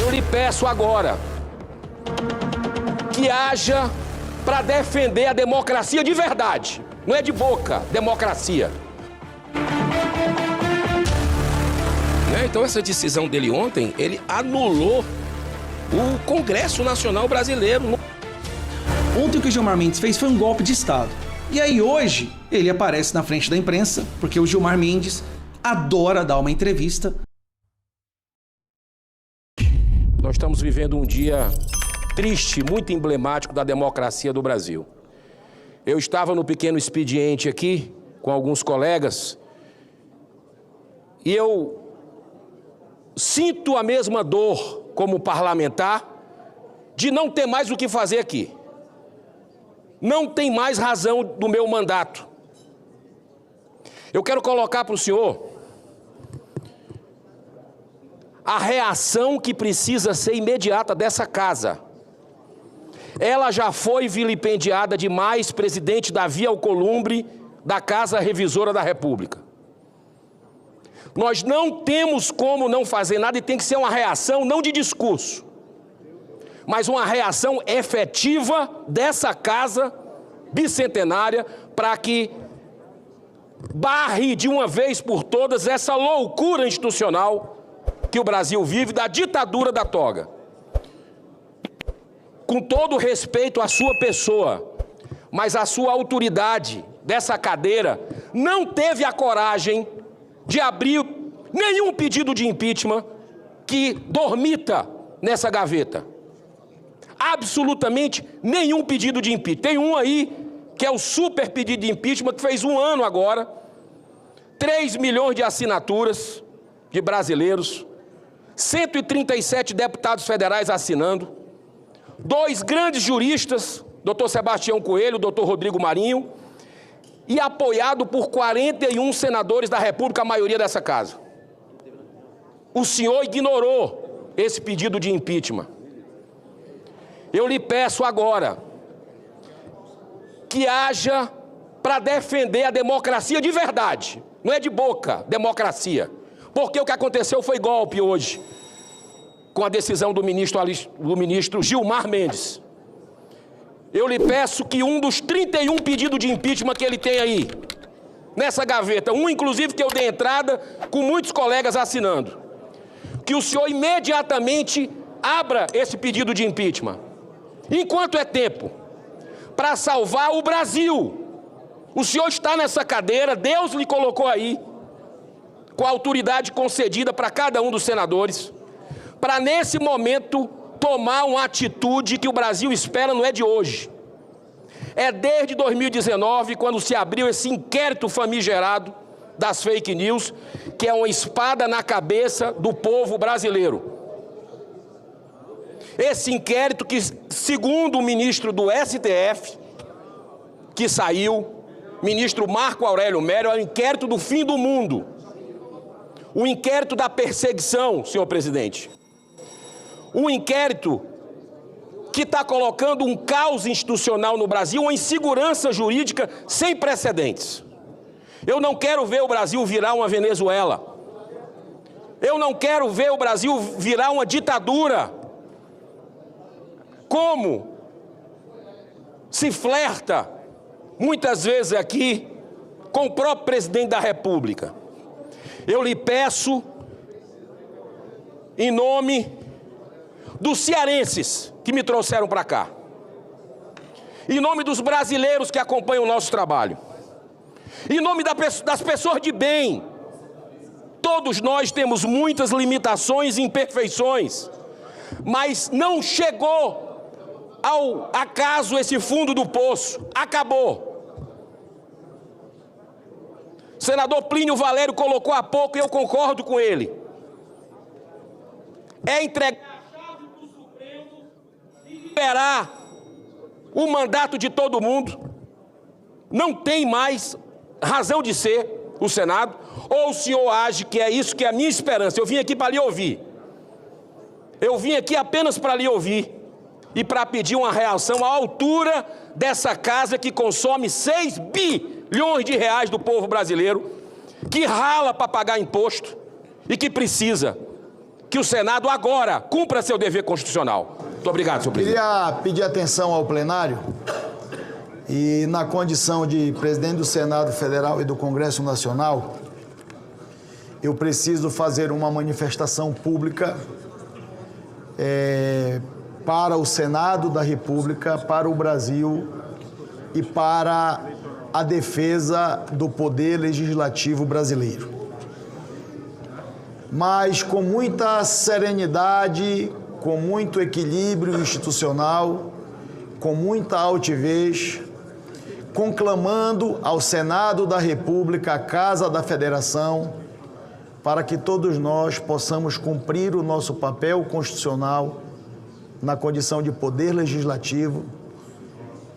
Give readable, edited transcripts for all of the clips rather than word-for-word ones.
Eu lhe peço agora que haja para defender a democracia de verdade, não é de boca, democracia. Então essa decisão dele ontem, ele anulou o Congresso Nacional Brasileiro. Ontem o que o Gilmar Mendes fez foi um golpe de Estado. E aí hoje ele aparece na frente da imprensa, porque o Gilmar Mendes adora dar uma entrevista. Nós estamos vivendo um dia triste, muito emblemático da democracia do Brasil. Eu estava no pequeno expediente aqui com alguns colegas e eu sinto a mesma dor como parlamentar de não ter mais o que fazer aqui. Não tem mais razão do meu mandato. Eu quero colocar para o senhor a reação que precisa ser imediata dessa casa. Ela já foi vilipendiada demais, presidente Davi Alcolumbre, da Casa Revisora da República. Nós não temos como não fazer nada e tem que ser uma reação não de discurso, mas uma reação efetiva dessa casa bicentenária para que barre de uma vez por todas essa loucura institucional que o Brasil vive da ditadura da toga. Com todo respeito à sua pessoa, mas a sua autoridade dessa cadeira não teve a coragem de abrir nenhum pedido de impeachment que dormita nessa gaveta. Absolutamente nenhum pedido de impeachment. Tem um aí que é o super pedido de impeachment que fez 1 ano agora, 3 milhões de assinaturas de brasileiros, 137 deputados federais assinando, 2 grandes juristas, Dr. Sebastião Coelho, Dr. Rodrigo Marinho, e apoiado por 41 senadores da República, a maioria dessa casa. O senhor ignorou esse pedido de impeachment. Eu lhe peço agora que haja para defender a democracia de verdade, não é de boca, democracia. Porque o que aconteceu foi golpe hoje, com a decisão do ministro Gilmar Mendes. Eu lhe peço que um dos 31 pedidos de impeachment que ele tem aí, nessa gaveta, um inclusive que eu dei entrada com muitos colegas assinando, que o senhor imediatamente abra esse pedido de impeachment, enquanto é tempo, para salvar o Brasil. O senhor está nessa cadeira, Deus lhe colocou aí, com a autoridade concedida para cada um dos senadores, para nesse momento tomar uma atitude que o Brasil espera, não é de hoje. É desde 2019, quando se abriu esse inquérito famigerado das fake news, que é uma espada na cabeça do povo brasileiro. Esse inquérito que, segundo o ministro do STF, que saiu, ministro Marco Aurélio Mello, é o inquérito do fim do mundo. O inquérito da perseguição, senhor presidente. Um inquérito que está colocando um caos institucional no Brasil, uma insegurança jurídica sem precedentes. Eu não quero ver o Brasil virar uma Venezuela. Eu não quero ver o Brasil virar uma ditadura. Como se flerta, muitas vezes aqui, com o próprio presidente da República. Eu lhe peço, em nome dos cearenses que me trouxeram para cá, em nome dos brasileiros que acompanham o nosso trabalho, em nome das pessoas de bem, todos nós temos muitas limitações e imperfeições, mas não chegou ao acaso esse fundo do poço, acabou. O senador Plínio Valério colocou há pouco e eu concordo com ele. É entregar a chave do Supremo e liberar o mandato de todo mundo. Não tem mais razão de ser o Senado. Ou o senhor age, que é isso que é a minha esperança. Eu vim aqui para lhe ouvir. Eu vim aqui apenas para lhe ouvir. E para pedir uma reação à altura dessa casa que consome 6 bilhões de reais do povo brasileiro, que rala para pagar imposto e que precisa que o Senado agora cumpra seu dever constitucional. Muito obrigado, senhor presidente. Queria pedir atenção ao plenário e, na condição de presidente do Senado Federal e do Congresso Nacional, eu preciso fazer uma manifestação pública para o Senado da República, para o Brasil e para a defesa do poder legislativo brasileiro. Mas com muita serenidade, com muito equilíbrio institucional, com muita altivez, conclamando ao Senado da República, a Casa da Federação, para que todos nós possamos cumprir o nosso papel constitucional na condição de poder legislativo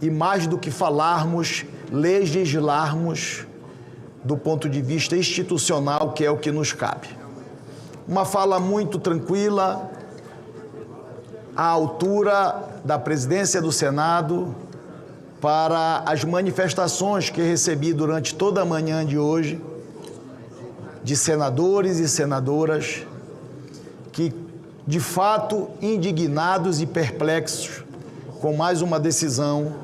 e, mais do que falarmos, legislarmos do ponto de vista institucional, que é o que nos cabe. Uma fala muito tranquila, à altura da presidência do Senado, para as manifestações que recebi durante toda a manhã de hoje, de senadores e senadoras que, de fato, indignados e perplexos com mais uma decisão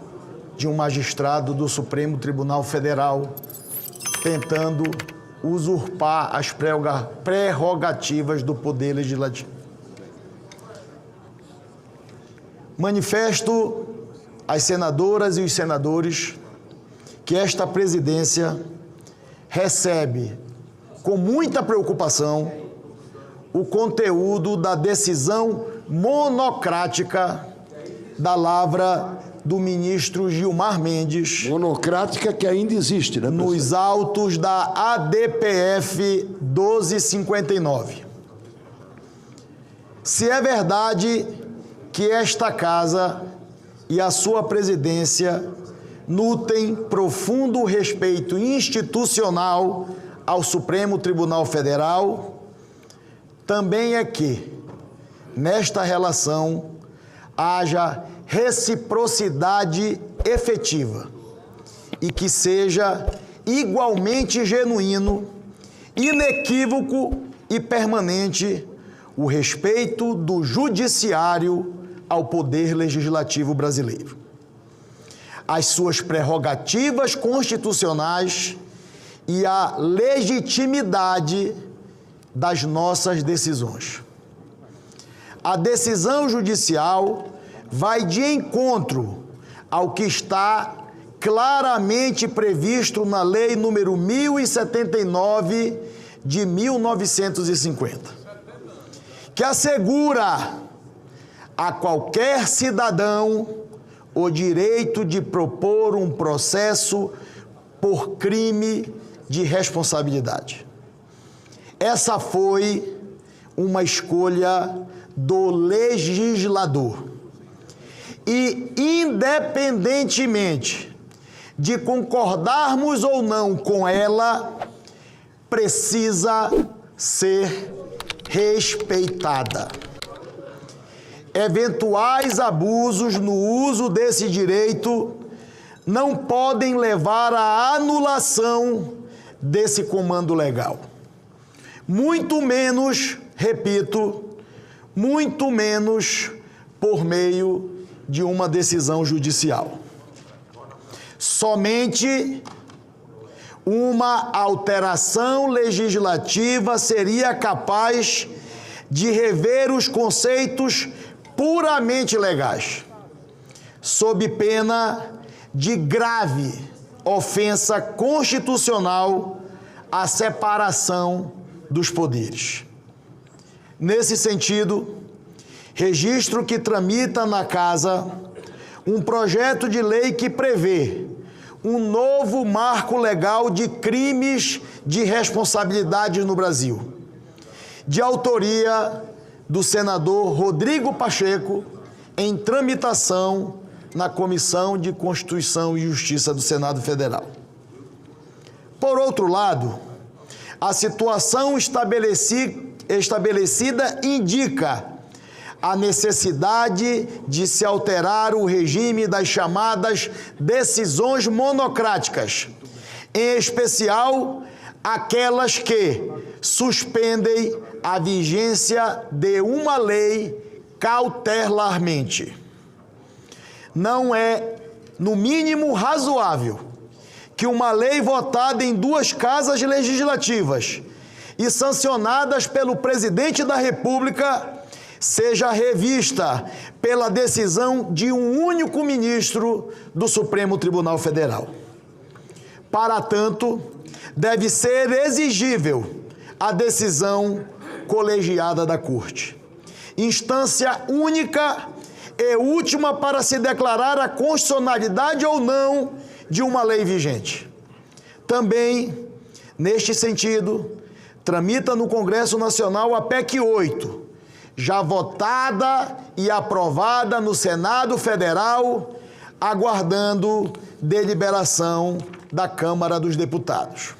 de um magistrado do Supremo Tribunal Federal tentando usurpar as prerrogativas do Poder Legislativo. Manifesto às senadoras e os senadores que esta presidência recebe com muita preocupação o conteúdo da decisão monocrática da lavra do ministro Gilmar Mendes. Monocrática que ainda existe, né? Nos autos da ADPF 1259. Se é verdade que esta casa e a sua presidência nutrem profundo respeito institucional ao Supremo Tribunal Federal, também é que, nesta relação, haja reciprocidade efetiva e que seja igualmente genuíno, inequívoco e permanente o respeito do judiciário ao poder legislativo brasileiro, as suas prerrogativas constitucionais e a legitimidade das nossas decisões. A decisão judicial vai de encontro ao que está claramente previsto na Lei número 1079 de 1950, que assegura a qualquer cidadão o direito de propor um processo por crime de responsabilidade. Essa foi uma escolha do legislador. E, independentemente de concordarmos ou não com ela, precisa ser respeitada. Eventuais abusos no uso desse direito não podem levar à anulação desse comando legal. Muito menos, repito, muito menos por meio de uma decisão judicial. Somente uma alteração legislativa seria capaz de rever os conceitos puramente legais, sob pena de grave ofensa constitucional à separação dos poderes. Nesse sentido, registro que tramita na Casa um projeto de lei que prevê um novo marco legal de crimes de responsabilidade no Brasil, de autoria do senador Rodrigo Pacheco, em tramitação na Comissão de Constituição e Justiça do Senado Federal. Por outro lado, a situação estabelecida indica a necessidade de se alterar o regime das chamadas decisões monocráticas, em especial aquelas que suspendem a vigência de uma lei cautelarmente. Não é, no mínimo, razoável que uma lei votada em 2 casas legislativas e sancionadas pelo presidente da República seja revista pela decisão de um único ministro do Supremo Tribunal Federal. Para tanto, deve ser exigível a decisão colegiada da Corte, instância única e última para se declarar a constitucionalidade ou não de uma lei vigente. Também, neste sentido, tramita no Congresso Nacional a PEC 8, já votada e aprovada no Senado Federal, aguardando deliberação da Câmara dos Deputados.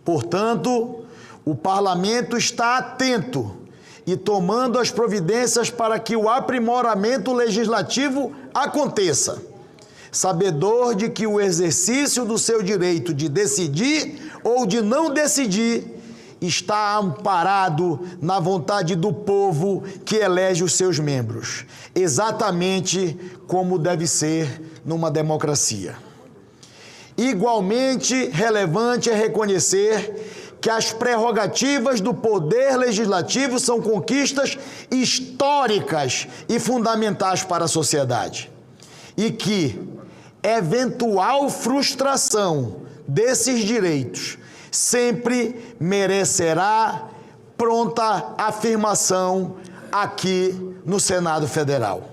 Portanto, o Parlamento está atento e tomando as providências para que o aprimoramento legislativo aconteça, sabedor de que o exercício do seu direito de decidir ou de não decidir está amparado na vontade do povo que elege os seus membros, exatamente como deve ser numa democracia. Igualmente relevante é reconhecer que as prerrogativas do poder legislativo são conquistas históricas e fundamentais para a sociedade, e que eventual frustração desses direitos sempre merecerá pronta afirmação aqui no Senado Federal.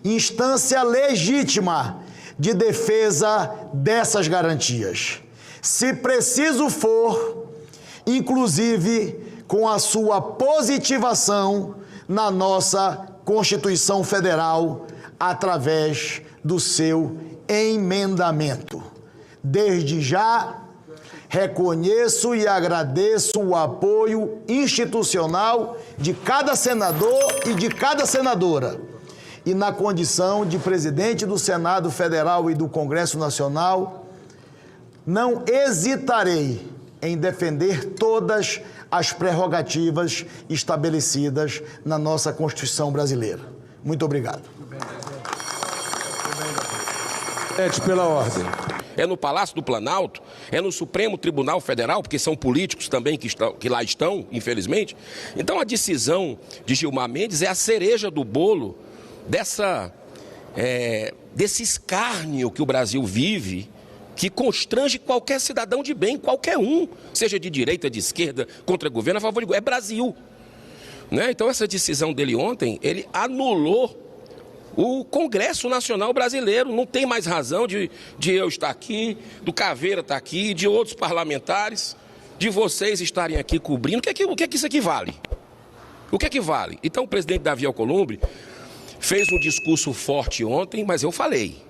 Instância legítima de defesa dessas garantias, se preciso for, inclusive com a sua positivação na nossa Constituição Federal através do seu emendamento. Desde já, reconheço e agradeço o apoio institucional de cada senador e de cada senadora. E na condição de presidente do Senado Federal e do Congresso Nacional, não hesitarei em defender todas as prerrogativas estabelecidas na nossa Constituição brasileira. Muito obrigado. Pela ordem. É no Palácio do Planalto, é no Supremo Tribunal Federal, porque são políticos também que lá estão, infelizmente. Então a decisão de Gilmar Mendes é a cereja do bolo desse escárnio que o Brasil vive, que constrange qualquer cidadão de bem, qualquer um, seja de direita, de esquerda, contra governo, a favor de governo, é Brasil. Né? Então essa decisão dele ontem, ele anulou o Congresso Nacional Brasileiro. Não tem mais razão de eu estar aqui, do Caveira estar aqui, de outros parlamentares, de vocês estarem aqui cobrindo. O que é que isso aqui vale? O que é que vale? Então o presidente Davi Alcolumbre fez um discurso forte ontem, mas eu falei,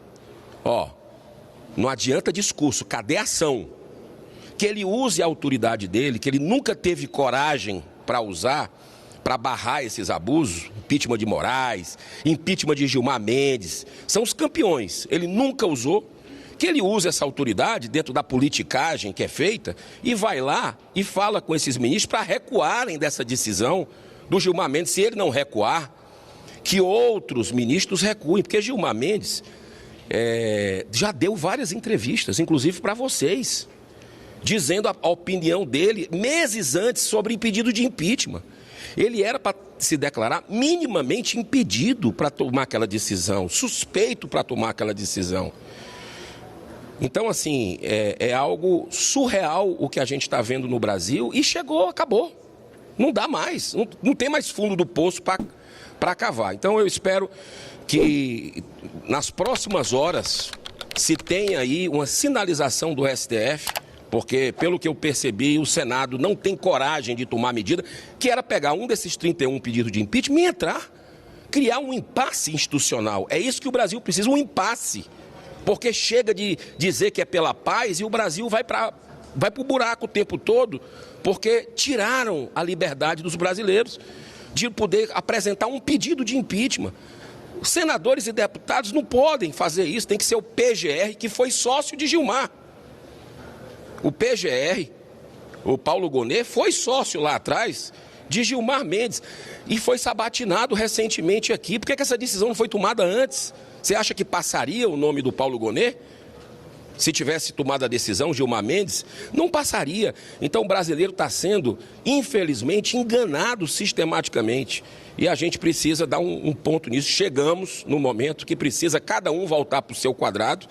não adianta discurso, cadê ação? Que ele use a autoridade dele, que ele nunca teve coragem para usar, para barrar esses abusos, impeachment de Moraes, impeachment de Gilmar Mendes, são os campeões, ele nunca usou, que ele use essa autoridade dentro da politicagem que é feita e vai lá e fala com esses ministros para recuarem dessa decisão do Gilmar Mendes. Se ele não recuar, que outros ministros recuem, porque Gilmar Mendes já deu várias entrevistas, inclusive para vocês, dizendo a opinião dele meses antes sobre pedido de impeachment. Ele era para se declarar minimamente impedido para tomar aquela decisão, suspeito para tomar aquela decisão. Então, assim, é algo surreal o que a gente está vendo no Brasil e chegou, acabou. Não dá mais, não tem mais fundo do poço para cavar. Então, eu espero que nas próximas horas se tenha aí uma sinalização do STF, porque, pelo que eu percebi, o Senado não tem coragem de tomar medida, que era pegar um desses 31 pedidos de impeachment e entrar, criar um impasse institucional. É isso que o Brasil precisa, um impasse. Porque chega de dizer que é pela paz e o Brasil vai para o buraco o tempo todo, porque tiraram a liberdade dos brasileiros de poder apresentar um pedido de impeachment. Os senadores e deputados não podem fazer isso, tem que ser o PGR, que foi sócio de Gilmar. O PGR, o Paulo Gonet, foi sócio lá atrás de Gilmar Mendes e foi sabatinado recentemente aqui. Por que essa decisão não foi tomada antes? Você acha que passaria o nome do Paulo Gonet? Se tivesse tomado a decisão, Gilmar Mendes, não passaria. Então o brasileiro está sendo, infelizmente, enganado sistematicamente. E a gente precisa dar um ponto nisso. Chegamos no momento que precisa cada um voltar para o seu quadrado.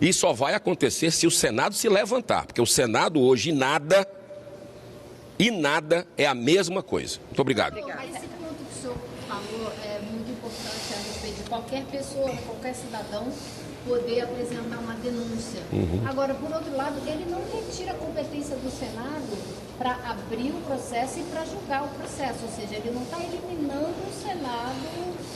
E só vai acontecer se o Senado se levantar. Porque o Senado hoje e nada é a mesma coisa. Muito obrigado. Mas esse ponto que o senhor falou é muito importante a respeito de qualquer pessoa, qualquer cidadão poder apresentar uma denúncia. Agora, por outro lado, ele não retira a competência do Senado para abrir o processo e para julgar o processo. Ou seja, ele não está eliminando o Senado,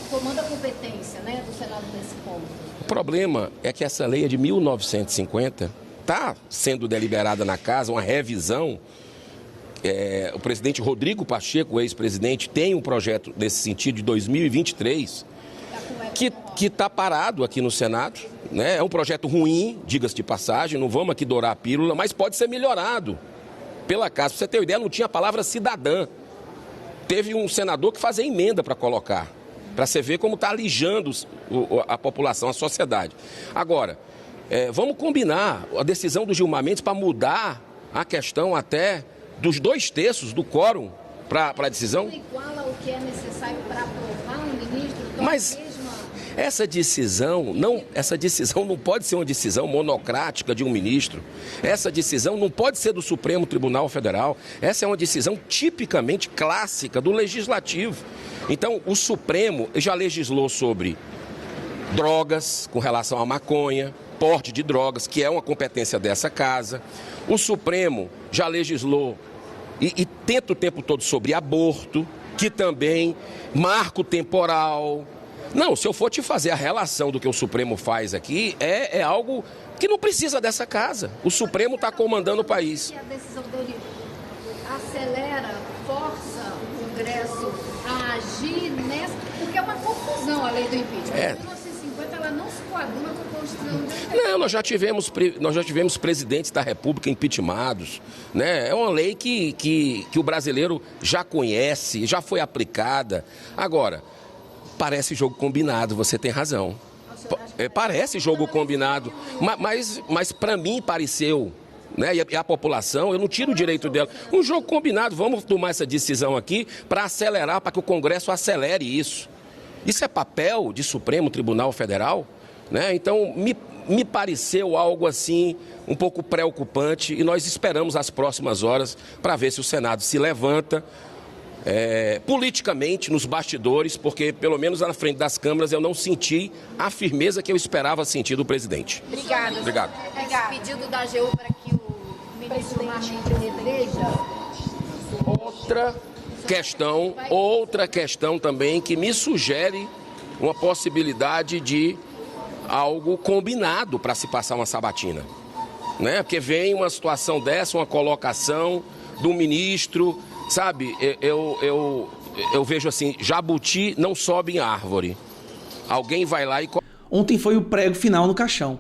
tomando a competência, né, do Senado nesse ponto. O problema é que essa lei é de 1950, está sendo deliberada na casa, uma revisão. O presidente Rodrigo Pacheco, o ex-presidente, tem um projeto nesse sentido de 2023, que está parado aqui no Senado. Né? É um projeto ruim, diga-se de passagem, não vamos aqui dourar a pílula, mas pode ser melhorado pela casa. Para você ter uma ideia, não tinha a palavra cidadã. Teve um senador que fazia emenda para colocar, para você ver como está alijando a população, a sociedade. Agora, vamos combinar a decisão do Gilmar Mendes para mudar a questão até dos 2/3 do quórum para a decisão. Não iguala o que é necessário para aprovar um ministro. Mas essa decisão não pode ser uma decisão monocrática de um ministro. Essa decisão não pode ser do Supremo Tribunal Federal. Essa é uma decisão tipicamente clássica do Legislativo. Então, o Supremo já legislou sobre drogas, com relação à maconha, porte de drogas, que é uma competência dessa casa. O Supremo já legislou e tenta o tempo todo sobre aborto, que também marco temporal. Não, se eu for te fazer a relação do que o Supremo faz aqui, é algo que não precisa dessa casa. O Supremo está comandando o país. A decisão dele acelera, força o Congresso a agir nessa... Porque é uma confusão a lei do impeachment. Em 1950 ela não se coaduna com a Constituição. Não, nós já tivemos presidentes da República impeachmentados, né? É uma lei que o brasileiro já conhece, já foi aplicada. Agora, parece jogo combinado, você tem razão. Parece jogo combinado, mas para mim pareceu, né? E a população, eu não tiro o direito dela. Um jogo combinado, vamos tomar essa decisão aqui para acelerar, para que o Congresso acelere isso. Isso é papel de Supremo Tribunal Federal, né? Então, me pareceu algo assim um pouco preocupante e nós esperamos as próximas horas para ver se o Senado se levanta politicamente nos bastidores, porque pelo menos na frente das câmaras eu não senti a firmeza que eu esperava sentir do presidente. Obrigado. Obrigado. Esse pedido da AGU para que o ministro Martins reveja. Outra questão também que me sugere uma possibilidade de algo combinado para se passar uma sabatina, né? Porque vem uma situação dessa, uma colocação do ministro, sabe? Eu vejo assim, jabuti não sobe em árvore. Alguém vai lá e... Ontem foi o prego final no caixão.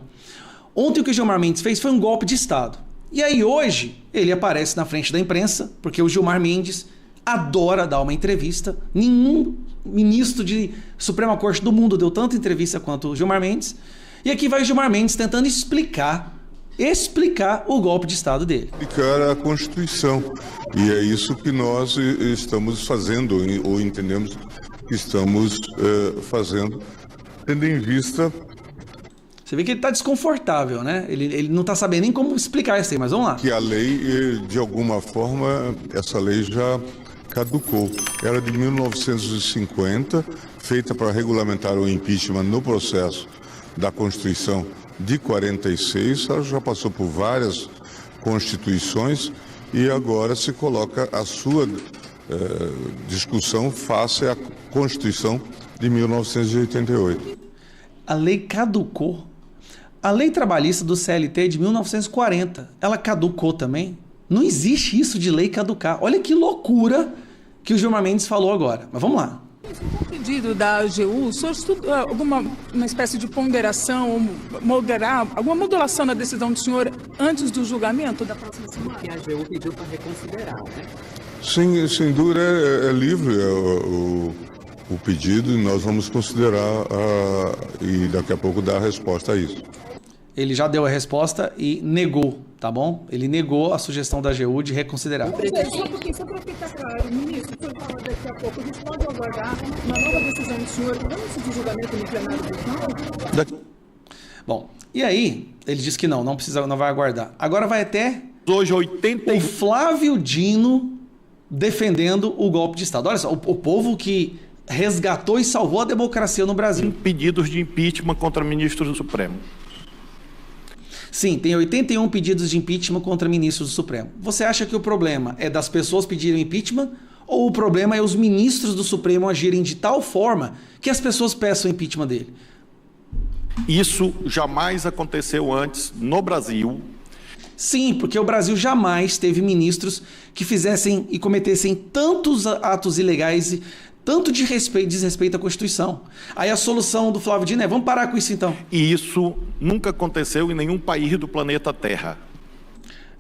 Ontem o que o Gilmar Mendes fez foi um golpe de Estado. E aí hoje ele aparece na frente da imprensa, porque o Gilmar Mendes adora dar uma entrevista. Nenhum ministro de Suprema Corte do mundo deu tanta entrevista quanto o Gilmar Mendes. E aqui vai o Gilmar Mendes tentando explicar o golpe de Estado dele. Explicar a Constituição. E é isso que nós estamos fazendo, ou entendemos que estamos fazendo, tendo em vista... Você vê que ele está desconfortável, né? Ele não está sabendo nem como explicar isso aí, mas vamos lá. Que a lei, de alguma forma, essa lei já caducou. Era de 1950, feita para regulamentar o impeachment no processo da Constituição de 46. Ela já passou por várias constituições e agora se coloca a sua discussão face à Constituição de 1988. A lei caducou. A lei trabalhista do CLT de 1940, ela caducou também? Não existe isso de lei caducar. Olha que loucura que o Gilmar Mendes falou agora. Mas vamos lá. Um pedido da AGU, o senhor estuda uma espécie de ponderação, alguma modulação na decisão do senhor antes do julgamento da próxima semana? Que a AGU pediu para reconsiderar, né? Sem dúvida, é livre o pedido e nós vamos considerar e daqui a pouco dar a resposta a isso. Ele já deu a resposta e negou, tá bom? Ele negou a sugestão da AGU de reconsiderar. Só para ficar claro, ministro, o senhor fala daqui a pouco, a gente pode aguardar uma nova decisão do senhor antes de julgamento no plenário do Senado? Bom, e aí, ele disse que não precisa, não vai aguardar. Agora vai até hoje o Flávio Dino defendendo o golpe de Estado. Olha só, o povo que resgatou e salvou a democracia no Brasil. Pedidos de impeachment contra ministros do Supremo. Sim, tem 81 pedidos de impeachment contra ministros do Supremo. Você acha que o problema é das pessoas pedirem impeachment ou o problema é os ministros do Supremo agirem de tal forma que as pessoas peçam impeachment dele? Isso jamais aconteceu antes no Brasil. Sim, porque o Brasil jamais teve ministros que fizessem e cometessem tantos atos ilegais e tanto de desrespeito à Constituição. Aí a solução do Flávio Dino é, vamos parar com isso então. E isso nunca aconteceu em nenhum país do planeta Terra.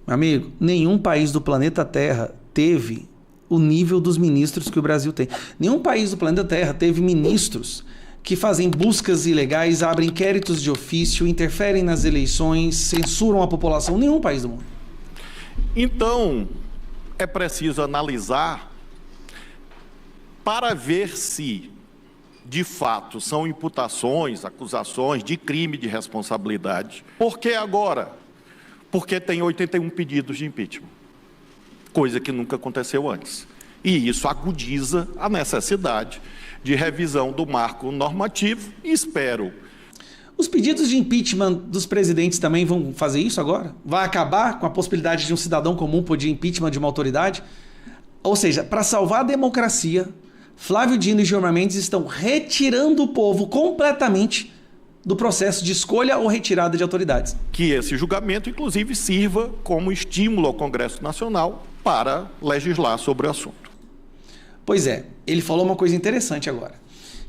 Meu amigo, nenhum país do planeta Terra teve o nível dos ministros que o Brasil tem. Nenhum país do planeta Terra teve ministros que fazem buscas ilegais, abrem inquéritos de ofício, interferem nas eleições, censuram a população. Nenhum país do mundo. Então, é preciso analisar para ver se, de fato, são imputações, acusações de crime de responsabilidade. Por que agora? Porque tem 81 pedidos de impeachment, coisa que nunca aconteceu antes. E isso agudiza a necessidade de revisão do marco normativo e espero. Os pedidos de impeachment dos presidentes também vão fazer isso agora? Vai acabar com a possibilidade de um cidadão comum pedir impeachment de uma autoridade? Ou seja, para salvar a democracia, Flávio Dino e Gilmar Mendes estão retirando o povo completamente do processo de escolha ou retirada de autoridades. Que esse julgamento, inclusive, sirva como estímulo ao Congresso Nacional para legislar sobre o assunto. Pois é, ele falou uma coisa interessante agora,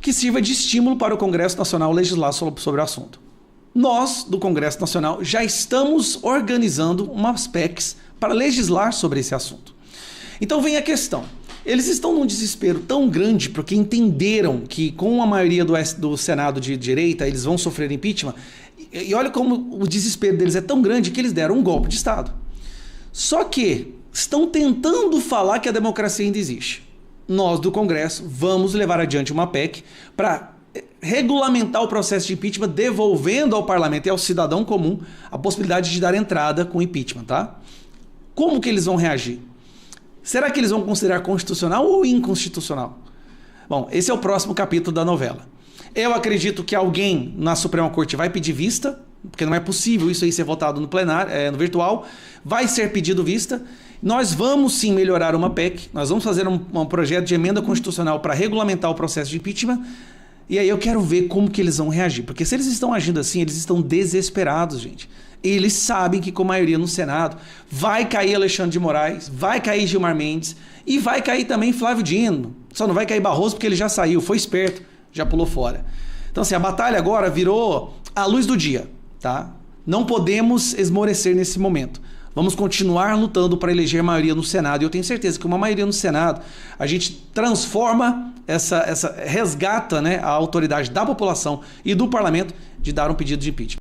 que sirva de estímulo para o Congresso Nacional legislar sobre o assunto. Nós, do Congresso Nacional, já estamos organizando umas PECs para legislar sobre esse assunto. Então vem a questão. Eles estão num desespero tão grande porque entenderam que com a maioria do Senado de direita eles vão sofrer impeachment. E olha como o desespero deles é tão grande que eles deram um golpe de Estado. Só que estão tentando falar que a democracia ainda existe. Nós do Congresso vamos levar adiante uma PEC para regulamentar o processo de impeachment, devolvendo ao parlamento e ao cidadão comum a possibilidade de dar entrada com impeachment, tá? Como que eles vão reagir? Será que eles vão considerar constitucional ou inconstitucional? Bom, esse é o próximo capítulo da novela. Eu acredito que alguém na Suprema Corte vai pedir vista, porque não é possível isso aí ser votado no plenário, no virtual. Vai ser pedido vista. Nós vamos sim melhorar uma PEC, nós vamos fazer um projeto de emenda constitucional para regulamentar o processo de impeachment. E aí eu quero ver como que eles vão reagir, porque se eles estão agindo assim, eles estão desesperados, gente. Eles sabem que com maioria no Senado vai cair Alexandre de Moraes, vai cair Gilmar Mendes e vai cair também Flávio Dino. Só não vai cair Barroso porque ele já saiu, foi esperto, já pulou fora. Então assim, a batalha agora virou a luz do dia, tá? Não podemos esmorecer nesse momento. Vamos continuar lutando para eleger maioria no Senado. E eu tenho certeza que uma maioria no Senado, a gente transforma resgata, né, a autoridade da população e do parlamento de dar um pedido de impeachment.